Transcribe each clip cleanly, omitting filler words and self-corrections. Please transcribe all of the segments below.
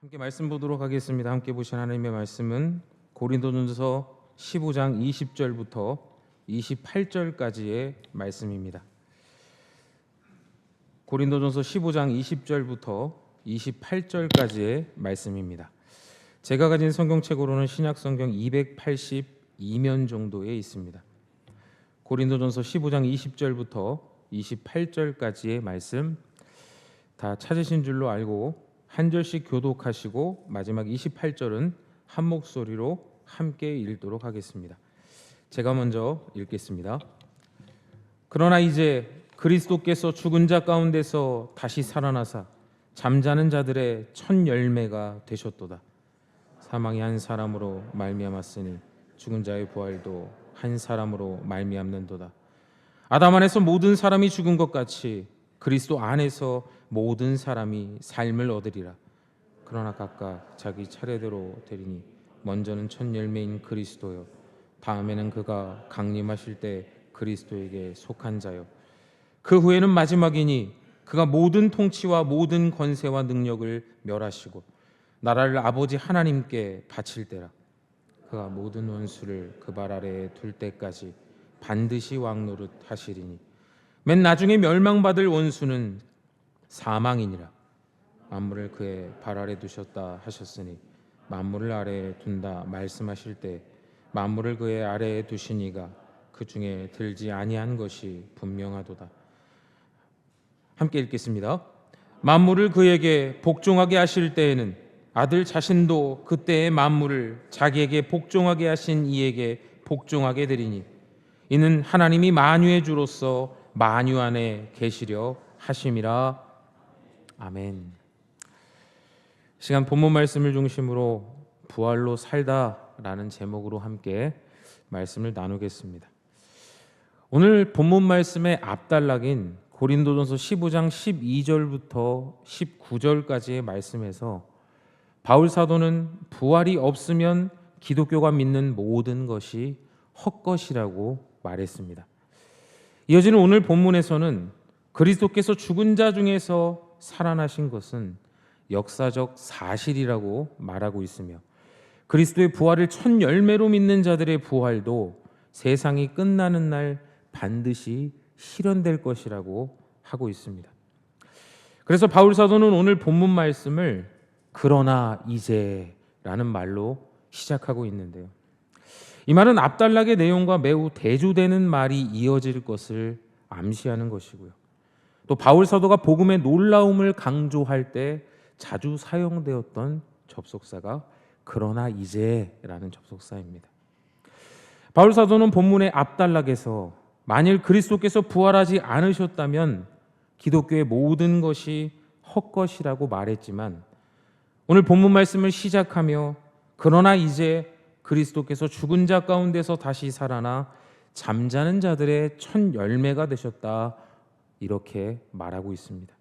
함께 말씀 보도록 하겠습니다. 함께 보신 하나님의 말씀은 고린도전서 15장 20절부터 28절까지의 말씀입니다. 고린도전서 15장 20절부터 28절까지의 말씀입니다. 제가 가진 성경책으로는 신약성경 282면 정도에 있습니다. 고린도전서 15장 20절부터 28절까지의 말씀 다 찾으신 줄로 알고 한 절씩 교독하시고 마지막 28절은 한 목소리로 함께 읽도록 하겠습니다. 제가 먼저 읽겠습니다. 그러나 이제 그리스도께서 죽은 자 가운데서 다시 살아나사 잠자는 자들의 첫 열매가 되셨도다. 사망이 한 사람으로 말미암았으니 죽은 자의 부활도 한 사람으로 말미암는도다. 아담 안에서 모든 사람이 죽은 것 같이 그리스도 안에서 모든 사람이 삶을 얻으리라. 그러나 각각 자기 차례대로 되리니 먼저는 첫 열매인 그리스도요, 다음에는 그가 강림하실 때 그리스도에게 속한 자요, 그 후에는 마지막이니 그가 모든 통치와 모든 권세와 능력을 멸하시고 나라를 아버지 하나님께 바칠 때라. 그가 모든 원수를 그 발 아래에 둘 때까지 반드시 왕노릇 하시리니 맨 나중에 멸망받을 원수는 사망이니라. 만물을 그의 발 아래 두셨다 하셨으니 만물을 아래에 둔다 말씀하실 때 만물을 그의 아래에 두시니가 그 중에 들지 아니한 것이 분명하도다. 함께 읽겠습니다. 만물을 그에게 복종하게 하실 때에는 아들 자신도 그때의 만물을 자기에게 복종하게 하신 이에게 복종하게 되리니 이는 하나님이 만유의 주로서 만유 안에 계시려 하심이라. 아멘. 시간 본문 말씀을 중심으로 부활로 살다라는 제목으로 함께 말씀을 나누겠습니다. 오늘 본문 말씀의 앞단락인 고린도전서 15장 12절부터 19절까지의 말씀에서 바울 사도는 부활이 없으면 기독교가 믿는 모든 것이 헛것이라고 말했습니다. 이어지는 오늘 본문에서는 그리스도께서 죽은 자 중에서 살아나신 것은 역사적 사실이라고 말하고 있으며 그리스도의 부활을 첫 열매로 믿는 자들의 부활도 세상이 끝나는 날 반드시 실현될 것이라고 하고 있습니다. 그래서 바울 사도는 오늘 본문 말씀을 그러나 이제라는 말로 시작하고 있는데요. 이 말은 앞단락의 내용과 매우 대조되는 말이 이어질 것을 암시하는 것이고요. 또 바울 사도가 복음의 놀라움을 강조할 때 자주 사용되었던 접속사가 그러나 이제라는 접속사입니다. 바울 사도는 본문의 앞단락에서 만일 그리스도께서 부활하지 않으셨다면 기독교의 모든 것이 헛것이라고 말했지만 오늘 본문 말씀을 시작하며 그러나 이제 그리스도께서 죽은 자 가운데서 다시 살아나 잠자는 자들의 첫 열매가 되셨다, 이렇게 말하고 있습니다.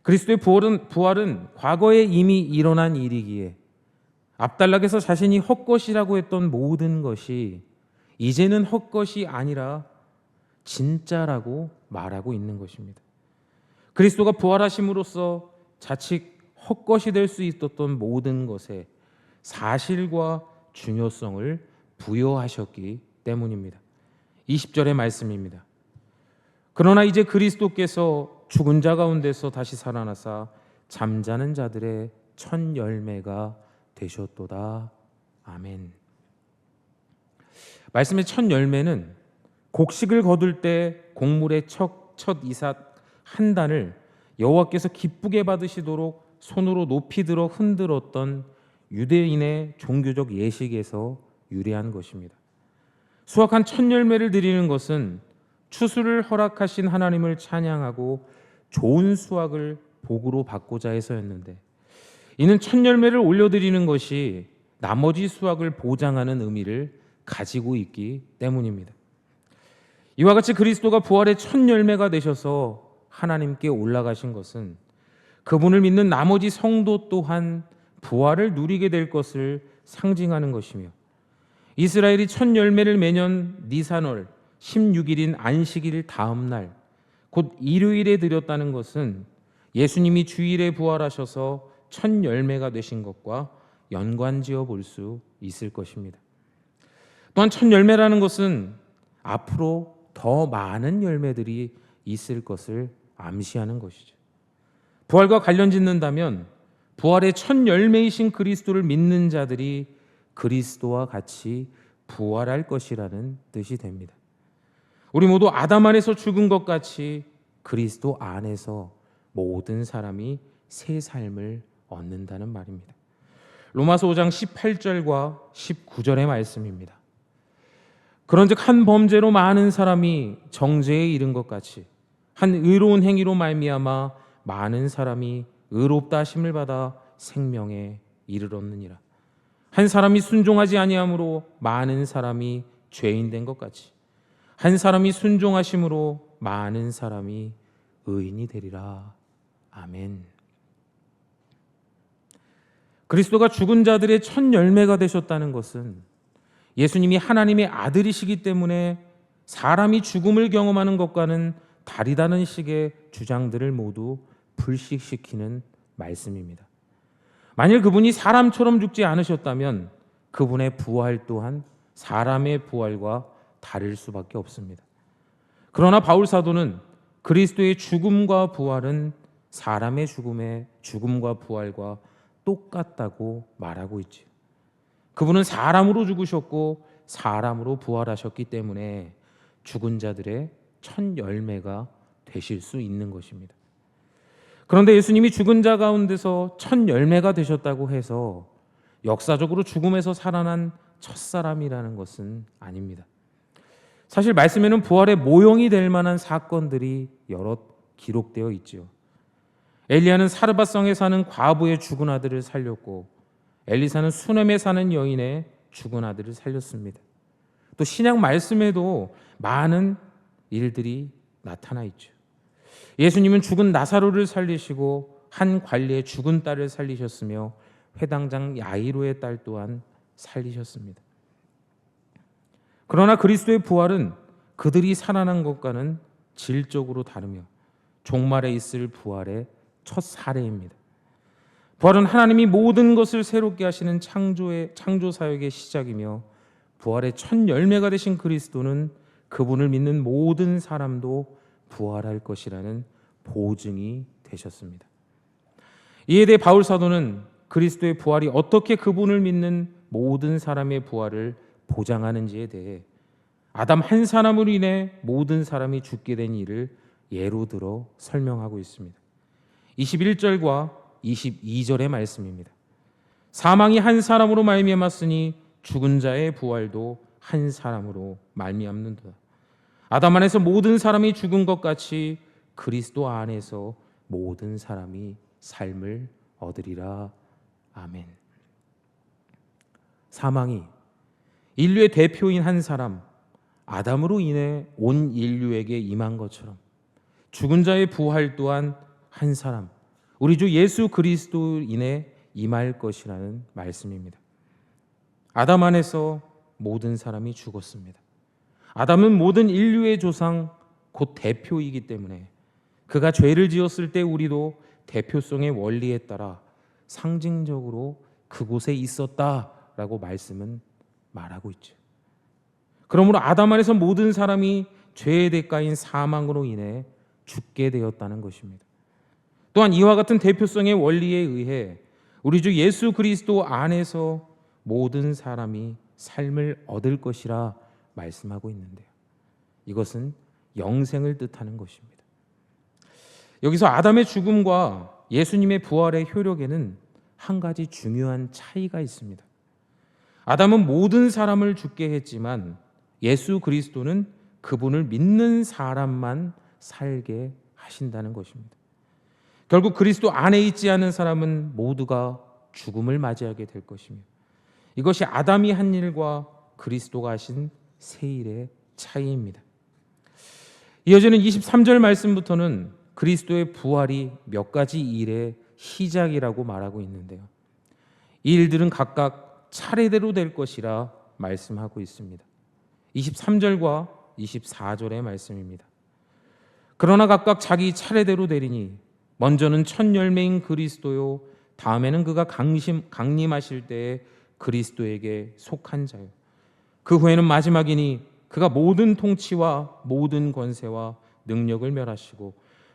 그리스도의 부활은 과거에 이미 일어난 일이기에 앞단락에서 자신이 헛것이라고 했던 모든 것이 이제는 헛것이 아니라 진짜라고 말하고 있는 것입니다. 그리스도가 부활하심으로써 자칫 헛것이 될 수 있었던 모든 것에 사실과 중요성을 부여하셨기 때문입니다. 20절의 말씀입니다. 그러나 이제 그리스도께서 죽은 자 가운데서 다시 살아나사 잠자는 자들의 첫 열매가 되셨도다. 아멘. 말씀의 첫 열매는 곡식을 거둘 때 곡물의 첫 이삭 한 단을 여호와께서 기쁘게 받으시도록 손으로 높이 들어 흔들었던 유대인의 종교적 예식에서 유래한 것입니다. 수확한 첫 열매를 드리는 것은 추수를 허락하신 하나님을 찬양하고 좋은 수확을 복으로 받고자 해서였는데 이는 첫 열매를 올려드리는 것이 나머지 수확을 보장하는 의미를 가지고 있기 때문입니다. 이와 같이 그리스도가 부활의 첫 열매가 되셔서 하나님께 올라가신 것은 그분을 믿는 나머지 성도 또한 부활을 누리게 될 것을 상징하는 것이며 이스라엘이 첫 열매를 매년 니산월 16일인 안식일 다음 날 곧 일요일에 드렸다는 것은 예수님이 주일에 부활하셔서 첫 열매가 되신 것과 연관지어 볼 수 있을 것입니다. 또한 첫 열매라는 것은 앞으로 더 많은 열매들이 있을 것을 암시하는 것이죠. 부활과 관련 짓는다면 부활의 첫 열매이신 그리스도를 믿는 자들이 그리스도와 같이 부활할 것이라는 뜻이 됩니다. 우리 모두 아담 안에서 죽은 것 같이 그리스도 안에서 모든 사람이 새 삶을 얻는다는 말입니다. 로마서 5장 18절과 19절의 말씀입니다. 그런즉 한 범죄로 많은 사람이 정죄에 이른 것 같이 한 의로운 행위로 말미암아 많은 사람이 의롭다 하심을 받아 생명에 이르렀느니라. 한 사람이 순종하지 아니함으로 많은 사람이 죄인 된 것 같이 한 사람이 순종하심으로 많은 사람이 의인이 되리라. 아멘. 그리스도가 죽은 자들의 첫 열매가 되셨다는 것은 예수님이 하나님의 아들이시기 때문에 사람이 죽음을 경험하는 것과는 다르다는 식의 주장들을 모두 불식시키는 말씀입니다. 만일 그분이 사람처럼 죽지 않으셨다면 그분의 부활 또한 사람의 부활과 다를 수밖에 없습니다. 그러나 바울 사도는 그리스도의 죽음과 부활은 사람의 죽음과 부활과 똑같다고 말하고 있지요. 그분은 사람으로 죽으셨고 사람으로 부활하셨기 때문에 죽은 자들의 첫 열매가 되실 수 있는 것입니다. 그런데 예수님이 죽은 자 가운데서 첫 열매가 되셨다고 해서 역사적으로 죽음에서 살아난 첫사람이라는 것은 아닙니다. 사실 말씀에는 부활의 모형이 될 만한 사건들이 여럿 기록되어 있지요. 엘리야는 사르밧성에 사는 과부의 죽은 아들을 살렸고 엘리사는 수넴에 사는 여인의 죽은 아들을 살렸습니다. 또 신약 말씀에도 많은 일들이 나타나 있죠. 예수님은 죽은 나사로를 살리시고 한 관리의 죽은 딸을 살리셨으며 회당장 야이로의 딸 또한 살리셨습니다. 그러나 그리스도의 부활은 그들이 살아난 것과는 질적으로 다르며 종말에 있을 부활의 첫 사례입니다. 부활은 하나님이 모든 것을 새롭게 하시는 창조 사역의 시작이며 부활의 첫 열매가 되신 그리스도는 그분을 믿는 모든 사람도 부활할 것이라는 보증이 되셨습니다. 이에 대해 바울 사도는 그리스도의 부활이 어떻게 그분을 믿는 모든 사람의 부활을 보장하는지에 대해 아담 한 사람으로 인해 모든 사람이 죽게 된 일을 예로 들어 설명하고 있습니다. 21절과 22절의 말씀입니다. 사망이 한 사람으로 말미암았으니 죽은 자의 부활도 한 사람으로 말미암는도다. 아담 안에서 모든 사람이 죽은 것 같이 그리스도 안에서 모든 사람이 삶을 얻으리라. 아멘. 사망이 인류의 대표인 한 사람 아담으로 인해 온 인류에게 임한 것처럼 죽은 자의 부활 또한 한 사람 우리 주 예수 그리스도로 인해 임할 것이라는 말씀입니다. 아담 안에서 모든 사람이 죽었습니다. 아담은 모든 인류의 조상 곧 대표이기 때문에 그가 죄를 지었을 때 우리도 대표성의 원리에 따라 상징적으로 그곳에 있었다라고 말씀은 말하고 있죠. 그러므로 아담 안에서 모든 사람이 죄의 대가인 사망으로 인해 죽게 되었다는 것입니다. 또한 이와 같은 대표성의 원리에 의해 우리 주 예수 그리스도 안에서 모든 사람이 삶을 얻을 것이라 말씀하고 있는데요. 이것은 영생을 뜻하는 것입니다. 여기서 아담의 죽음과 예수님의 부활의 효력에는 한 가지 중요한 차이가 있습니다. 아담은 모든 사람을 죽게 했지만 예수 그리스도는 그분을 믿는 사람만 살게 하신다는 것입니다. 결국 그리스도 안에 있지 않은 사람은 모두가 죽음을 맞이하게 될 것이며 이것이 아담이 한 일과 그리스도가 하신 새 일의 차이입니다. 이어지는 23절 말씀부터는 그리스도의 부활이 몇 가지 일의 시작이라고 말하고 있는데요. 이 일들은 각각 차례대로 될 것이라 말씀하고 있습니다. 23절과 24절의 말씀입니다. 그러나 각각 자기 차례대로 되리니 먼저는 첫 열매인 그리스도요 다음에는 그가 강림하실 때에 그리스도에게 속한 자요. 그 후에는 마지막이니 그가 모든 통치와 모든 권세와 능력을 멸하시고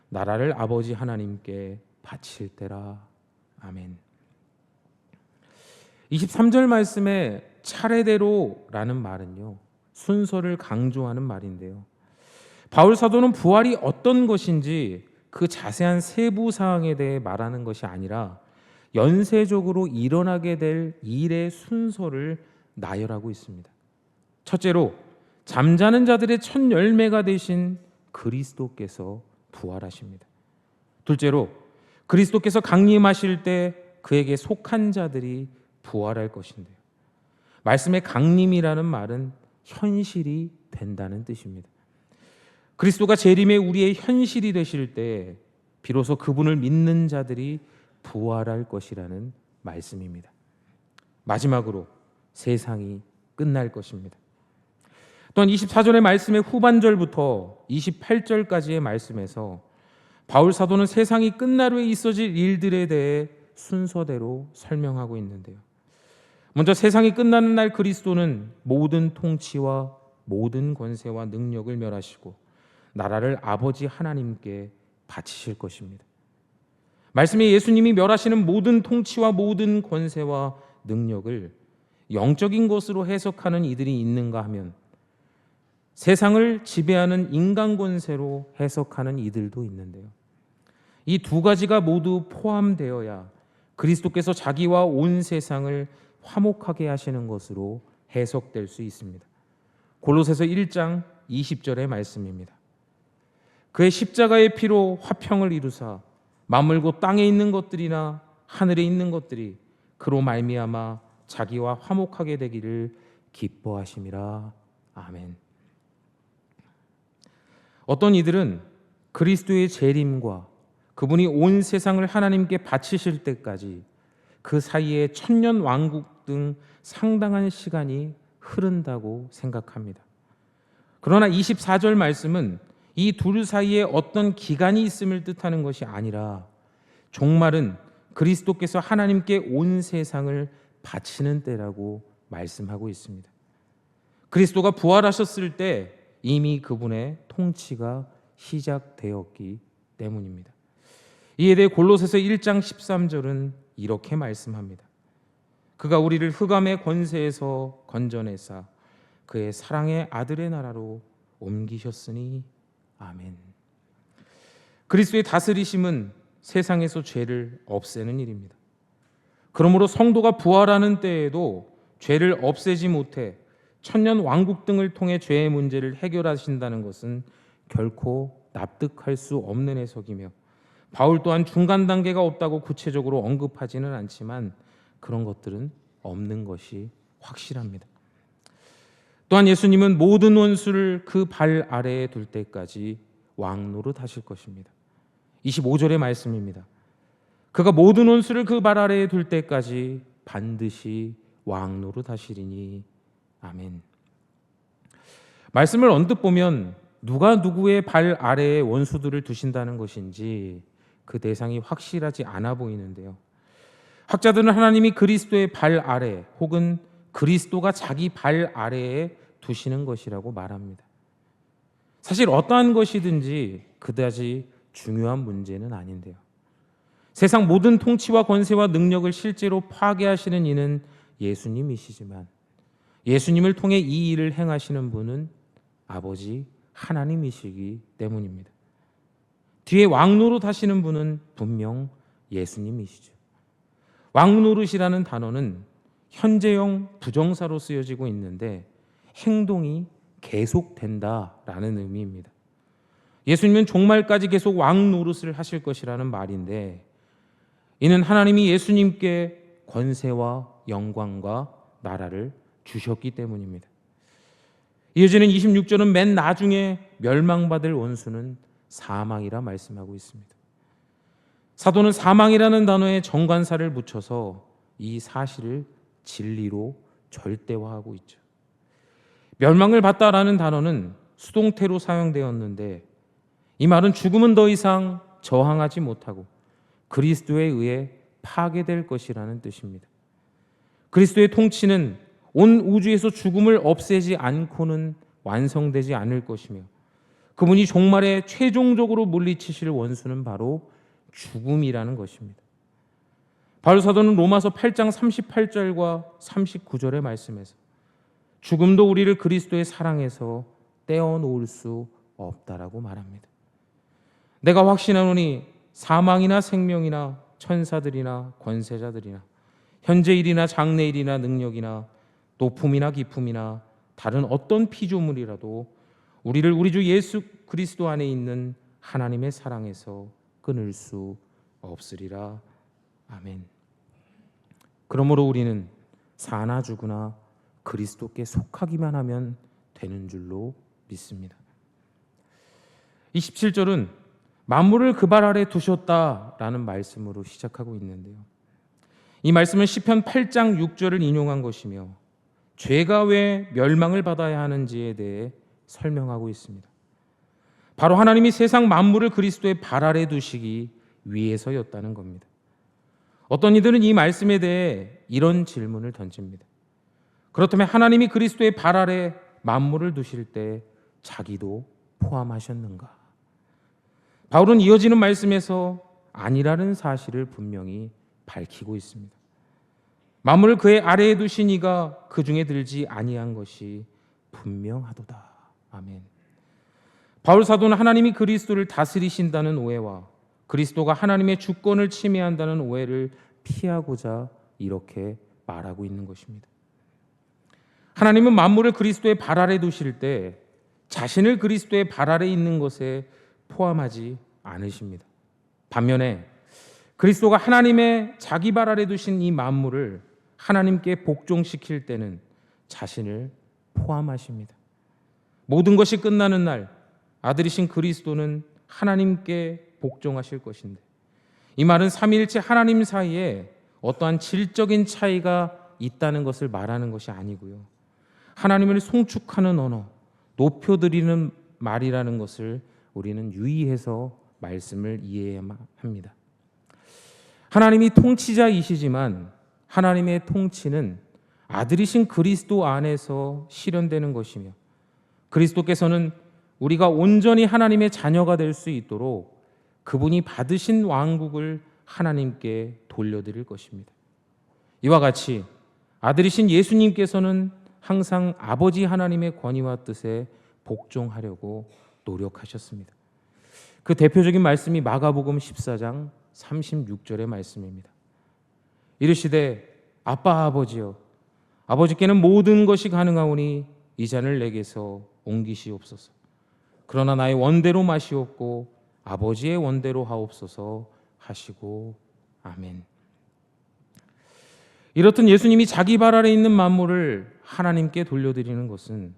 나라를 아버지 하나님께 바칠 때라. 아멘. 23절 말씀에 차례대로라는 말은요, 순서를 강조하는 말인데요. 바울 사도는 부활이 어떤 것인지 그 자세한 세부 사항에 대해 말하는 것이 아니라 연쇄적으로 일어나게 될 일의 순서를 나열하고 있습니다. 첫째로 잠자는 자들의 첫 열매가 되신 그리스도께서 부활하십니다. 둘째로 그리스도께서 강림하실 때 그에게 속한 자들이 부활할 것인데요. 말씀의 강림이라는 말은 현실이 된다는 뜻입니다. 그리스도가 재림에 우리의 현실이 되실 때 비로소 그분을 믿는 자들이 부활할 것이라는 말씀입니다. 마지막으로 세상이 끝날 것입니다. 또한 24절의 말씀의 후반절부터 28절까지의 말씀에서 바울 사도는 세상이 끝날 후에 있어질 일들에 대해 순서대로 설명하고 있는데요. 먼저 세상이 끝나는 날 그리스도는 모든 통치와 모든 권세와 능력을 멸하시고 나라를 아버지 하나님께 바치실 것입니다. 말씀에 예수님이 멸하시는 모든 통치와 모든 권세와 능력을 영적인 것으로 해석하는 이들이 있는가 하면 세상을 지배하는 인간 권세로 해석하는 이들도 있는데요. 이 두 가지가 모두 포함되어야 그리스도께서 자기와 온 세상을 화목하게 하시는 것으로 해석될 수 있습니다. 골로새서 1장 20절의 말씀입니다. 그의 십자가의 피로 화평을 이루사 만물고 땅에 있는 것들이나 하늘에 있는 것들이 그로 말미암아 자기와 화목하게 되기를 기뻐하심이라. 아멘. 어떤 이들은 그리스도의 재림과 그분이 온 세상을 하나님께 바치실 때까지 그 사이에 천년 왕국 등 상당한 시간이 흐른다고 생각합니다. 그러나 24절 말씀은 이 둘 사이에 어떤 기간이 있음을 뜻하는 것이 아니라 종말은 그리스도께서 하나님께 온 세상을 바치는 때라고 말씀하고 있습니다. 그리스도가 부활하셨을 때 이미 그분의 통치가 시작되었기 때문입니다. 이에 대해 골로새서 1장 13절은 이렇게 말씀합니다. 그가 우리를 흑암의 권세에서 건져내사 그의 사랑의 아들의 나라로 옮기셨으니 아멘. 그리스도의 다스리심은 세상에서 죄를 없애는 일입니다. 그러므로 성도가 부활하는 때에도 죄를 없애지 못해 천년 왕국 등을 통해 죄의 문제를 해결하신다는 것은 결코 납득할 수 없는 해석이며 바울 또한 중간 단계가 없다고 구체적으로 언급하지는 않지만 그런 것들은 없는 것이 확실합니다. 또한 예수님은 모든 원수를 그 발 아래에 둘 때까지 왕노릇 하실 것입니다. 25절의 말씀입니다. 그가 모든 원수를 그 발 아래에 둘 때까지 반드시 왕노릇 하시리니 아멘. 말씀을 언뜻 보면 누가 누구의 발 아래에 원수들을 두신다는 것인지 그 대상이 확실하지 않아 보이는데요. 학자들은 하나님이 그리스도의 발 아래 혹은 그리스도가 자기 발 아래에 두시는 것이라고 말합니다. 사실 어떠한 것이든지 그다지 중요한 문제는 아닌데요. 세상 모든 통치와 권세와 능력을 실제로 파괴하시는 이는 예수님이시지만 예수님을 통해 이 일을 행하시는 분은 아버지 하나님이시기 때문입니다. 뒤에 왕노릇 하시는 분은 분명 예수님이시죠. 왕노릇이라는 단어는 현재형 부정사로 쓰여지고 있는데 행동이 계속된다라는 의미입니다. 예수님은 종말까지 계속 왕노릇을 하실 것이라는 말인데 이는 하나님이 예수님께 권세와 영광과 나라를 주셨기 때문입니다. 이어지는 26절은 맨 나중에 멸망받을 원수는 사망이라 말씀하고 있습니다. 사도는 사망이라는 단어에 정관사를 붙여서 이 사실을 진리로 절대화하고 있죠. 멸망을 받다라는 단어는 수동태로 사용되었는데 이 말은 죽음은 더 이상 저항하지 못하고 그리스도에 의해 파괴될 것이라는 뜻입니다. 그리스도의 통치는 온 우주에서 죽음을 없애지 않고는 완성되지 않을 것이며, 그분이 종말에 최종적으로 물리치실 원수는 바로 죽음이라는 것입니다. 바울 사도는 로마서 8장 38절과 39절의 말씀에서 죽음도 우리를 그리스도의 사랑에서 떼어놓을 수 없다라고 말합니다. 내가 확신하노니 사망이나 생명이나 천사들이나 권세자들이나 현재 일이나 장래 일이나 능력이나 높음이나 깊음이나 다른 어떤 피조물이라도 우리를 우리 주 예수 그리스도 안에 있는 하나님의 사랑에서 끊을 수 없으리라. 아멘. 그러므로 우리는 사나 죽으나 그리스도께 속하기만 하면 되는 줄로 믿습니다. 27절은 만물을 그 발 아래 두셨다라는 말씀으로 시작하고 있는데요. 이 말씀은 시편 8장 6절을 인용한 것이며 죄가 왜 멸망을 받아야 하는지에 대해 설명하고 있습니다. 바로 하나님이 세상 만물을 그리스도의 발 아래 두시기 위해서였다는 겁니다. 어떤 이들은 이 말씀에 대해 이런 질문을 던집니다. 그렇다면 하나님이 그리스도의 발 아래 만물을 두실 때 자기도 포함하셨는가? 바울은 이어지는 말씀에서 아니라는 사실을 분명히 밝히고 있습니다. 만물을 그의 아래에 두신 이가 그 중에 들지 아니한 것이 분명하도다. 아멘. 바울 사도는 하나님이 그리스도를 다스리신다는 오해와 그리스도가 하나님의 주권을 침해한다는 오해를 피하고자 이렇게 말하고 있는 것입니다. 하나님은 만물을 그리스도의 발 아래 두실 때 자신을 그리스도의 발 아래 있는 것에 포함하지 않으십니다. 반면에 그리스도가 하나님의 자기 발 아래 두신 이 만물을 하나님께 복종시킬 때는 자신을 포함하십니다. 모든 것이 끝나는 날 아들이신 그리스도는 하나님께 복종하실 것인데, 이 말은 삼위일체 하나님 사이에 어떠한 질적인 차이가 있다는 것을 말하는 것이 아니고요, 하나님을 송축하는 언어, 높여드리는 말이라는 것을 우리는 유의해서 말씀을 이해해야 합니다. 하나님이 통치자이시지만 하나님의 통치는 아들이신 그리스도 안에서 실현되는 것이며, 그리스도께서는 우리가 온전히 하나님의 자녀가 될 수 있도록 그분이 받으신 왕국을 하나님께 돌려드릴 것입니다. 이와 같이 아들이신 예수님께서는 항상 아버지 하나님의 권위와 뜻에 복종하려고 노력하셨습니다. 그 대표적인 말씀이 마가복음 14장 36절의 말씀입니다. 이르시되 아빠 아버지여, 아버지께는 모든 것이 가능하오니 이 잔을 내게서 옮기시옵소서. 그러나 나의 원대로 마시옵고 아버지의 원대로 하옵소서 하시고. 아멘. 이렇듯 예수님이 자기 발 아래 있는 만물을 하나님께 돌려드리는 것은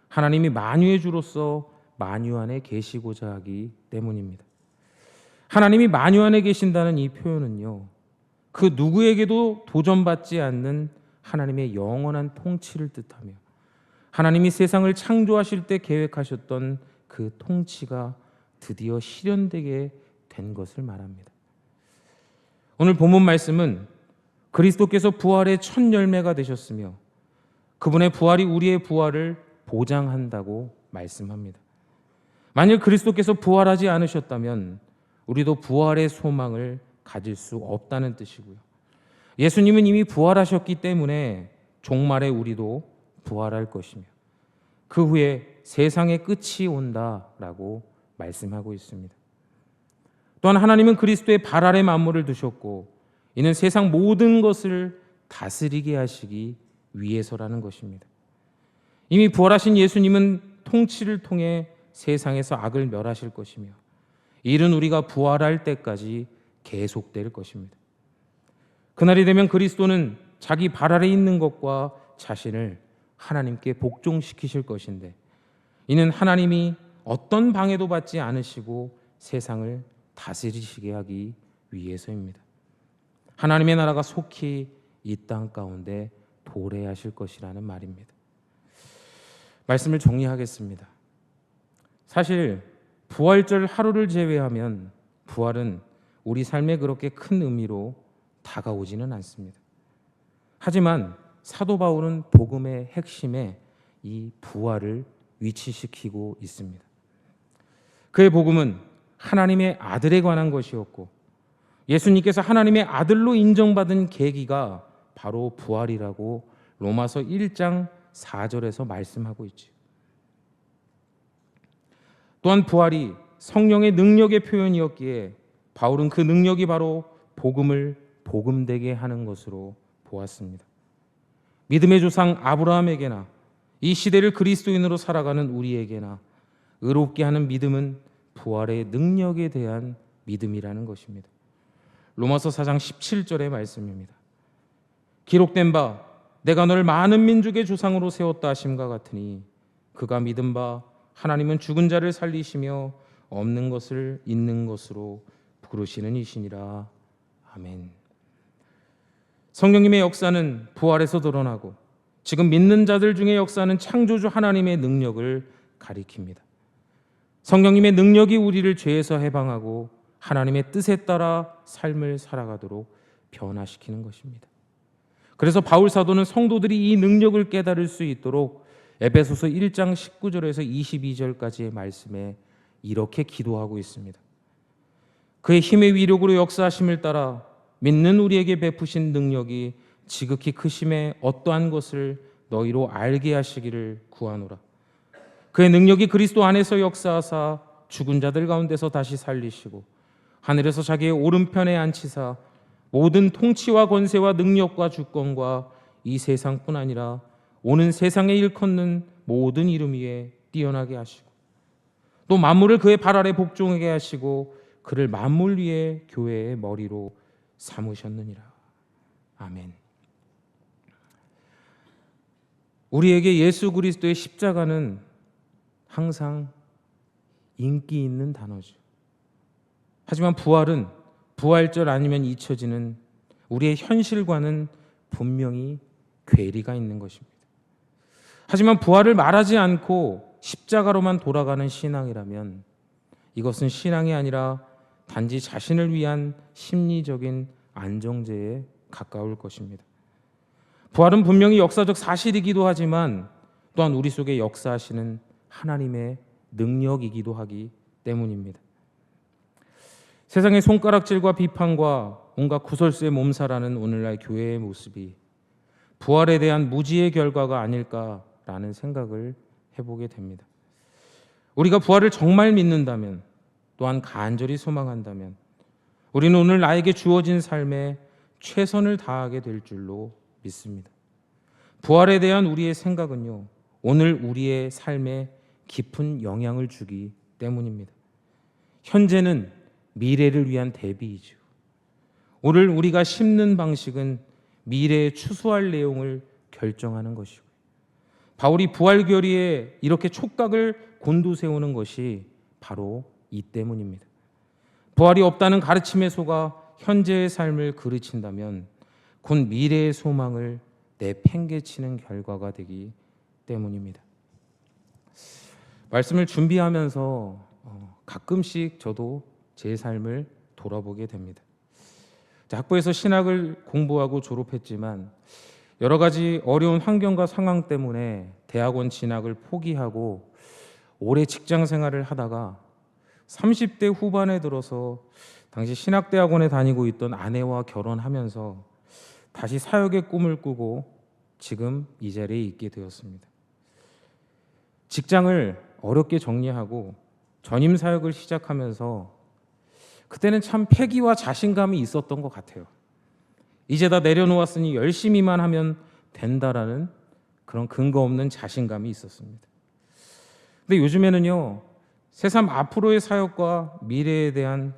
하나님이 만유의 주로서 만유 안에 계시고자 하기 때문입니다. 하나님이 만유 안에 계신다는 이 표현은요, 그 누구에게도 도전받지 않는 하나님의 영원한 통치를 뜻하며, 하나님이 세상을 창조하실 때 계획하셨던 그 통치가 드디어 실현되게 된 것을 말합니다. 오늘 본문 말씀은 그리스도께서 부활의 첫 열매가 되셨으며 그분의 부활이 우리의 부활을 보장한다고 말씀합니다. 만일 그리스도께서 부활하지 않으셨다면 우리도 부활의 소망을 가질 수 없다는 뜻이고요, 예수님은 이미 부활하셨기 때문에 종말에 우리도 부활할 것이며 그 후에 세상의 끝이 온다라고 말씀하고 있습니다. 또한 하나님은 그리스도의 발 아래 만물을 두셨고 이는 세상 모든 것을 다스리게 하시기 위해서라는 것입니다. 이미 부활하신 예수님은 통치를 통해 세상에서 악을 멸하실 것이며 이 일은 우리가 부활할 때까지 계속될 것입니다. 그날이 되면 그리스도는 자기 발 아래 있는 것과 자신을 하나님께 복종시키실 것인데, 이는 하나님이 어떤 방해도 받지 않으시고 세상을 다스리시게 하기 위해서입니다. 하나님의 나라가 속히 이 땅 가운데 도래하실 것이라는 말입니다. 말씀을 정리하겠습니다. 사실 부활절 하루를 제외하면 부활은 우리 삶에 그렇게 큰 의미로 다가오지는 않습니다. 하지만 사도 바울은 복음의 핵심에 이 부활을 위치시키고 있습니다. 그의 복음은 하나님의 아들에 관한 것이었고 예수님께서 하나님의 아들로 인정받은 계기가 바로 부활이라고 로마서 1장 4절에서 말씀하고 있지요. 또한 부활이 성령의 능력의 표현이었기에 바울은 그 능력이 바로 복음을 복음되게 하는 것으로 보았습니다. 믿음의 조상 아브라함에게나 이 시대를 그리스도인으로 살아가는 우리에게나 의롭게 하는 믿음은 부활의 능력에 대한 믿음이라는 것입니다. 로마서 4장 17절의 말씀입니다. 기록된 바 내가 너를 많은 민족의 조상으로 세웠다 하심과 같으니 그가 믿은 바 하나님은 죽은 자를 살리시며 없는 것을 있는 것으로 부르시는 이시니라. 아멘. 성령님의 역사는 부활에서 드러나고 지금 믿는 자들 중의 역사는 창조주 하나님의 능력을 가리킵니다. 성령님의 능력이 우리를 죄에서 해방하고 하나님의 뜻에 따라 삶을 살아가도록 변화시키는 것입니다. 그래서 바울 사도는 성도들이 이 능력을 깨달을 수 있도록 에베소서 1장 19절에서 22절까지의 말씀에 이렇게 기도하고 있습니다. 그의 힘의 위력으로 역사하심을 따라 믿는 우리에게 베푸신 능력이 지극히 크심에 어떠한 것을 너희로 알게 하시기를 구하노라. 그의 능력이 그리스도 안에서 역사하사 죽은 자들 가운데서 다시 살리시고 하늘에서 자기의 오른편에 앉히사 모든 통치와 권세와 능력과 주권과 이 세상뿐 아니라 오는 세상에 일컫는 모든 이름 위에 뛰어나게 하시고 또 만물을 그의 발 아래 복종하게 하시고 그를 만물 위에 교회의 머리로 삼으셨느니라. 아멘. 우리에게 예수 그리스도의 십자가는 항상 인기 있는 단어죠. 하지만 부활은 부활절 아니면 잊혀지는 우리의 현실과는 분명히 괴리가 있는 것입니다. 하지만 부활을 말하지 않고 십자가로만 돌아가는 신앙이라면 이것은 신앙이 아니라 단지 자신을 위한 심리적인 안정제에 가까울 것입니다. 부활은 분명히 역사적 사실이기도 하지만 또한 우리 속에 역사하시는 하나님의 능력이기도 하기 때문입니다. 세상의 손가락질과 비판과 온갖 구설수에 몸살하는 오늘날 교회의 모습이 부활에 대한 무지의 결과가 아닐까라는 생각을 해보게 됩니다. 우리가 부활을 정말 믿는다면 또한 간절히 소망한다면 우리는 오늘 나에게 주어진 삶에 최선을 다하게 될 줄로 믿습니다. 부활에 대한 우리의 생각은요, 오늘 우리의 삶에 깊은 영향을 주기 때문입니다. 현재는 미래를 위한 대비이죠. 오늘 우리가 심는 방식은 미래에 추수할 내용을 결정하는 것이고 바울이 부활 결의에 이렇게 촉각을 곤두세우는 것이 바로 이 때문입니다. 부활이 없다는 가르침에 속아 현재의 삶을 그르친다면 곧 미래의 소망을 내팽개치는 결과가 되기 때문입니다. 말씀을 준비하면서 가끔씩 저도 제 삶을 돌아보게 됩니다. 학부에서 신학을 공부하고 졸업했지만 여러 가지 어려운 환경과 상황 때문에 대학원 진학을 포기하고 오래 직장 생활을 하다가 30대 후반에 들어서 당시 신학대학원에 다니고 있던 아내와 결혼하면서 다시 사역의 꿈을 꾸고 지금 이 자리에 있게 되었습니다. 직장을 어렵게 정리하고 전임 사역을 시작하면서 그때는 참 패기와 자신감이 있었던 것 같아요. 이제 다 내려놓았으니 열심히만 하면 된다라는 그런 근거 없는 자신감이 있었습니다. 근데 요즘에는요, 세상 앞으로의 사역과 미래에 대한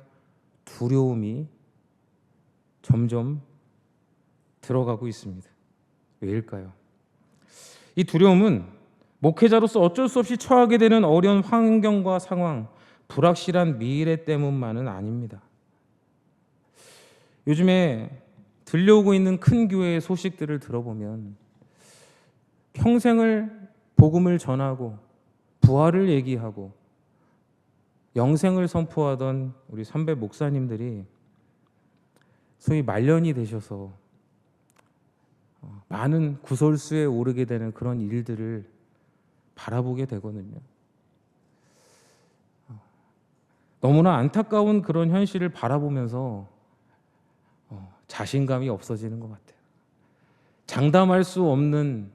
두려움이 점점 들어가고 있습니다. 왜일까요? 이 두려움은 목회자로서 어쩔 수 없이 처하게 되는 어려운 환경과 상황, 불확실한 미래 때문만은 아닙니다. 요즘에 들려오고 있는 큰 교회의 소식들을 들어보면 평생을 복음을 전하고 부활을 얘기하고 영생을 선포하던 우리 선배 목사님들이 소위 말년이 되셔서 많은 구설수에 오르게 되는 그런 일들을 바라보게 되거든요. 너무나 안타까운 그런 현실을 바라보면서 자신감이 없어지는 것 같아요. 장담할 수 없는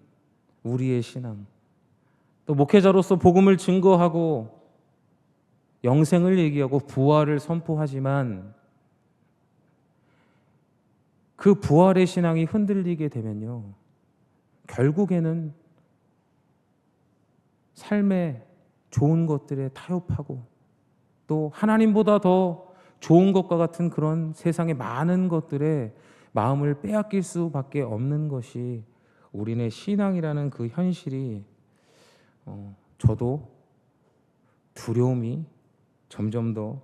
우리의 신앙, 또 목회자로서 복음을 증거하고 영생을 얘기하고 부활을 선포하지만 그 부활의 신앙이 흔들리게 되면요, 결국에는 삶의 좋은 것들에 타협하고 또 하나님보다 더 좋은 것과 같은 그런 세상의 많은 것들에 마음을 빼앗길 수밖에 없는 것이 우리네 신앙이라는 그 현실이 저도 두려움이 점점 더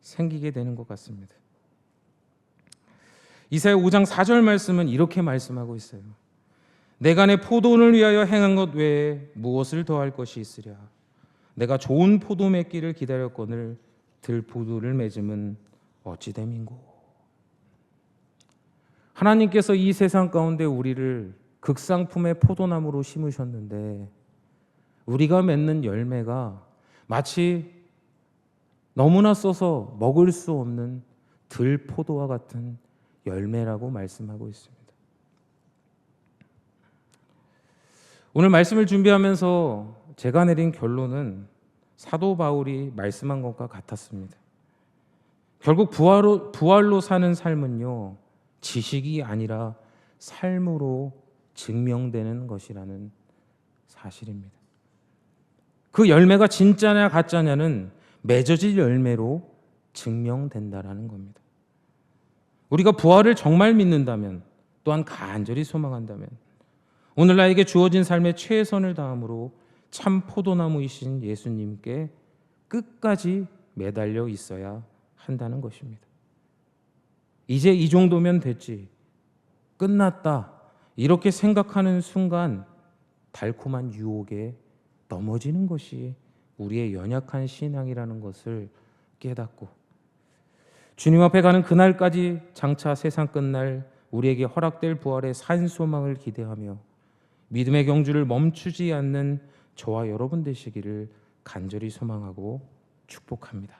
생기게 되는 것 같습니다. 이사야 5장 4절 말씀은 이렇게 말씀하고 있어요. 내가 내 포도원을 위하여 행한 것 외에 무엇을 더할 것이 있으랴. 내가 좋은 포도 맺기를 기다렸거늘 들포도를 맺음은 어찌 됨인고. 하나님께서 이 세상 가운데 우리를 극상품의 포도나무로 심으셨는데 우리가 맺는 열매가 마치 너무나 써서 먹을 수 없는 들포도와 같은 열매라고 말씀하고 있습니다. 오늘 말씀을 준비하면서 제가 내린 결론은 사도 바울이 말씀한 것과 같았습니다. 결국 부활로 사는 삶은요, 지식이 아니라 삶으로 증명되는 것이라는 사실입니다. 그 열매가 진짜냐 가짜냐는 맺어질 열매로 증명된다라는 겁니다. 우리가 부활을 정말 믿는다면, 또한 간절히 소망한다면 오늘 나에게 주어진 삶의 최선을 다함으로 참 포도나무이신 예수님께 끝까지 매달려 있어야 한다는 것입니다. 이제 이 정도면 됐지, 끝났다, 이렇게 생각하는 순간 달콤한 유혹에 넘어지는 것이 우리의 연약한 신앙이라는 것을 깨닫고 주님 앞에 가는 그날까지 장차 세상 끝날 우리에게 허락될 부활의 산소망을 기대하며 믿음의 경주를 멈추지 않는 저와 여러분 되시기를 간절히 소망하고 축복합니다.